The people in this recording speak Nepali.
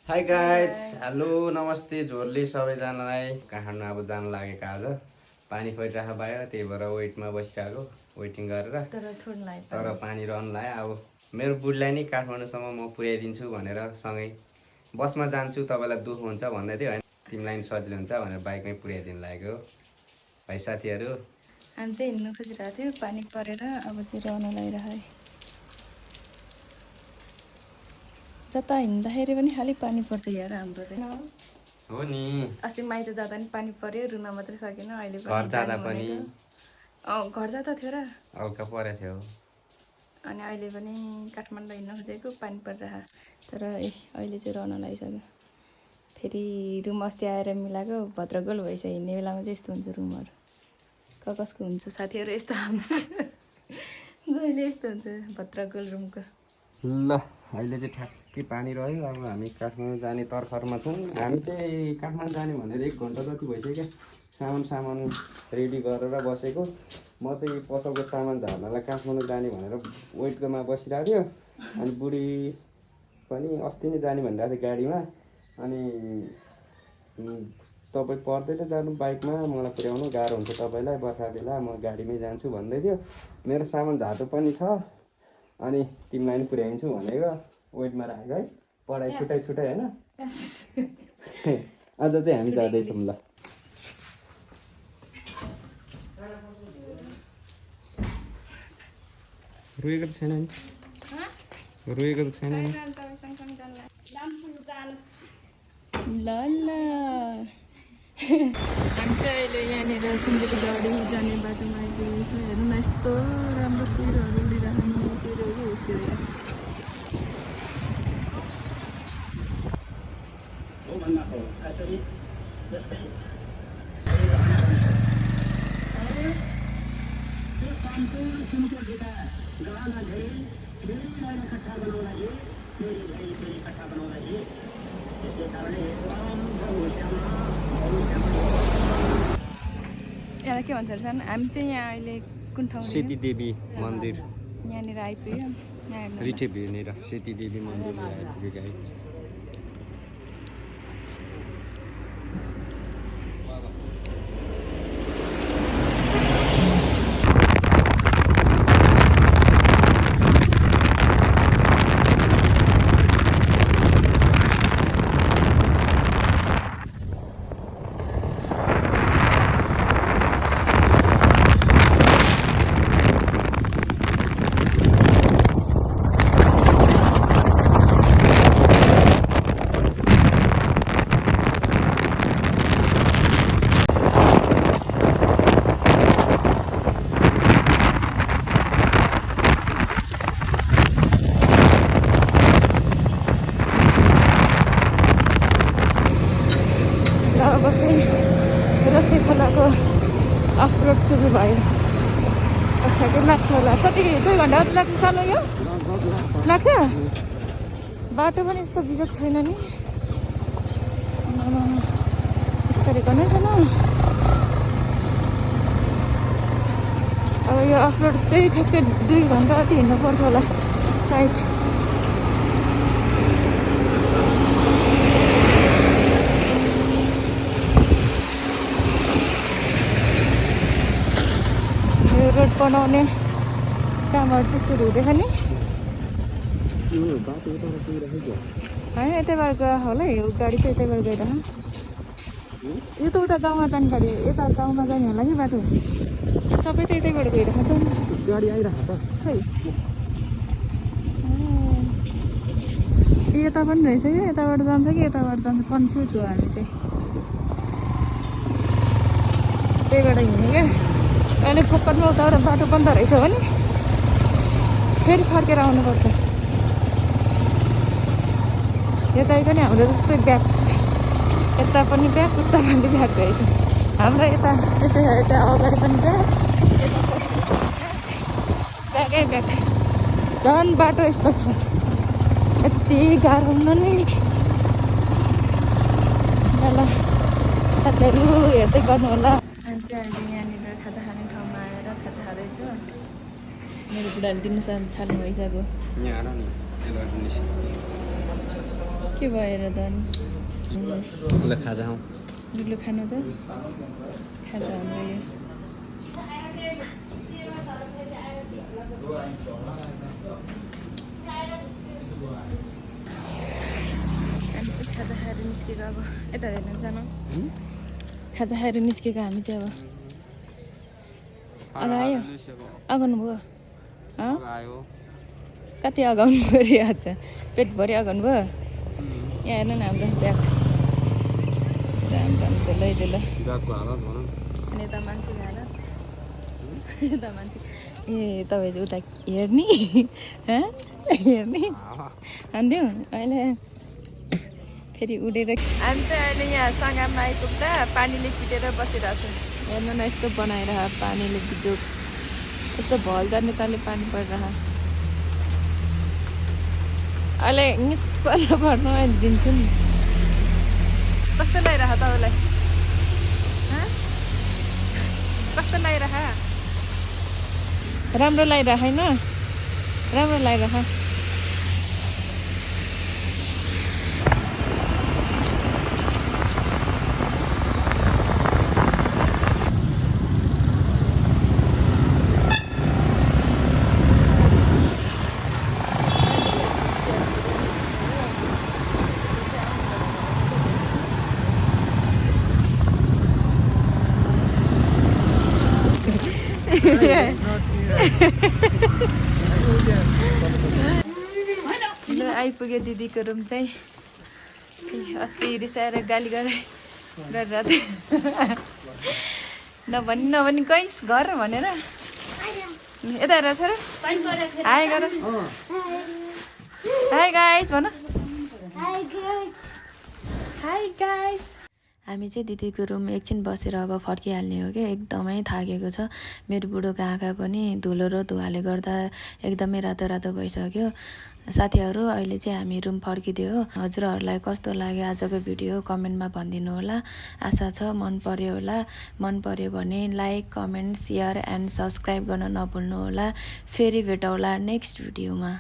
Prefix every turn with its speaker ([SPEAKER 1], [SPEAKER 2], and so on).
[SPEAKER 1] हाई गाइज, हेलो नमस्ते झोरले सबैजनालाई। काठमाडौँ अब जान लागेको आज पानी परिरहेको भयो, त्यही भएर वेटमा बसिरहेको वेटिङ गरेर। तर पानी रहन लाग्यो। अब मेरो बुढीलाई नि काठमाडौँसम्म म पुर्याइदिन्छु भनेर सँगै बसमा जान्छु, तपाईँलाई दुःख हुन्छ भन्दै थियो होइन, तिमीलाई नि सजिलो हुन्छ भनेर बाइकमै पुर्याइदिनु लागेको भाइ साथीहरू।
[SPEAKER 2] हामी चाहिँ हिँड्नु खोजिरहेको थियो, पानी परेर अब चाहिँ रहन लागिरहेको है। जता हिँड्दाखेरि पनि खालि पानी पर्छ यार हाम्रो चाहिँ
[SPEAKER 1] हो नि।
[SPEAKER 2] अस्ति माइत जाँदा नि पानी पर्यो, रुनमा मात्रै सकेन। अहिले
[SPEAKER 1] घर जाँदा पनि
[SPEAKER 2] घर जाँदा थियो र
[SPEAKER 1] हल्का परेको थियो।
[SPEAKER 2] अनि अहिले पनि काठमाडौँ हिँड्न खोजेको पानी परिरहेको, तर अहिले चाहिँ रहन लागिसक्यो। फेरि रुम अस्ति आएर मिलाएको भद्रगोल भइसक्यो। हिँड्ने बेलामा चाहिँ यस्तो हुन्छ रुमहरू, कसको हुन्छ साथीहरू यस्तो हाम्रो जहिले यस्तो हुन्छ भद्रगोल रुमको।
[SPEAKER 1] ल अहिले चाहिँ ठ्याक्कै पानी रह्यो। अब हामी काठमाडौँ जाने तर्खरमा छौँ। हामी चाहिँ काठमाडौँ जाने भनेर 1 घन्टा जति भइसक्यो क्या। सामान रेडी गरेर बसेको। म चाहिँ पसलको सामान झार्नलाई काठमाडौँ जाने भनेर वेटकोमा बसिरहेको थियो। अनि बुढी पनि अस्ति नै जाने भनिरहेको थियो गाडीमा। अनि तपाईँ पर्दैन जानु बाइकमा, मलाई पुर्याउनु गाह्रो हुन्छ तपाईँलाई, बर्खा बेला म गाडीमै जान्छु भन्दै थियो। मेरो सामान झार्नु पनि छ, अनि तिमीलाई नि पुर्याइदिन्छु भनेको वेटमा राखेको है। पढाइ छुट्याइ होइन। आज चाहिँ हामी जाँदैछौँ। ल रोएको त छैन नि, रोएको त छैन नि।
[SPEAKER 2] ल हामी चाहिँ अहिले यहाँनिर सिन्धुली गाडी जाने बाटोमा आइपुगेको छ। हेर्नु न यस्तो राम्रो कुहिरोहरू उडिरहेको कुहिरोहरू होस्यो यार। यसलाई के भन्छ रहेछ? हामी चाहिँ यहाँ अहिले कुन ठाउँ?
[SPEAKER 1] सेती देवी मन्दिर
[SPEAKER 2] यहाँनिर आइपुग्यो।
[SPEAKER 1] रिठे भिरनिर सेती देवी मन्दिर आइपुगेको है।
[SPEAKER 2] अफरोड सुरु भयो। ठ्याक्कै लाग्छ होला। कति 2 घन्टा जति लाग्छ सानो यो लाग्छ। बाटो पनि यस्तो बिजोग छैन नि, बिस्तारै गर्नै छैन। अब यो अफरोड चाहिँ ठ्याक्कै 2 घन्टा जति हिँड्नुपर्छ होला सायद। रोड बनाउने कामहरू चाहिँ सुरु हुँदैछ नि। होइन यतैबाट गयो होला यो गाडी चाहिँ यतैबाट गइरह। यो त उता गाउँमा जाने गाडी, यता गाउँमा जाने होला कि बाटो सबै त यतैबाट गइरह त गाडी आइरह त खै। यता पनि रहेछ कि यताबाट जान्छ कि यताबाट जान्छ, कन्फ्युज हो हामी चाहिँ। त्यहीबाट हिँड्ने क्या। अहिले फोकटमा उताबाट बाटो बन्द रहेछ भने फेरि फर्केर आउनुपर्छ। यता पनि हाम्रो जस्तै ब्याग, यता पनि ब्याग उता पनि ब्याग रहेछ। हाम्रो यता त्यस्तै छ, यता अगाडि पनि ब्याग, ब्यागै ब्याग। झन् बाटो यस्तो छ, यति गाह्रो हुन नि। ल साथीहरू हेर्दै गर्नु होला। हामी चाहिँ अहिले यहाँनिर खाजा खाने ठाउँमा आएर खाजा खाँदैछु। मेरो बुढाले दिनु थाल्नु भइसक्यो।
[SPEAKER 1] यहाँ आएर नि
[SPEAKER 2] के के भएर त अनि
[SPEAKER 1] ल खाजा खाउँ
[SPEAKER 2] लुलु खानु त खाजा हाम्रो यो खाजा खाएर निस्केको अब यता हेर्न जानु खाजा खाएर निस्केको हामी चाहिँ अब अगायो अगाउनु भयो कति अगाउनु पऱ्यो आज पेटभरि अगाउनु भयो यहाँ हेर्नु न हाम्रो ब्याग ल्याइदियो अनि यता मान्छेको हालत यता मान्छे ए तपाईँ उता हेर्ने हेर्ने अन्त्यो अहिले फेरि उडेर हामी चाहिँ अहिले यहाँ सङ्घाममा आइपुग्दा पानीले फिटेर बसिरहेको छ हेर्नु न यस्तो बनाएर पानीले बिजोक यस्तो भल जाने तालले पानी परिरह अहिले निचल्ल पर्नु अहिले दिन्छु नि कस्तो लागिरह तपाईँलाई कस्तो लागिरह राम्रो लागिरह होइन राम्रो लागिरह आइपुग्यो दिदीको रुम चाहिँ अस्ति रिसाएर गाली गरेर नभनी गइस् घर भनेर यता हेरेर छोरा हाई गर हाई गाइस भन हाई गाइस हामी चाहिँ दिदीको रुम एकछिन बसेर अब फर्किहाल्ने हो क्या एकदमै थाकेको छ मेरो बुढोको आँखा पनि धुलो र धुवाले गर्दा एकदमै रातो रातो भइसक्यो साथीहरू अहिले चाहिँ हामी रुम फर्किदियो हजुरहरूलाई कस्तो लाग्यो आजको भिडियो कमेन्टमा भनिदिनु होला आशा छ मन पर्यो होला मन पर्यो भने like comment share and subscribe गर्न नभुल्नु होला फेरि भेटौँला नेक्स्ट भिडियोमा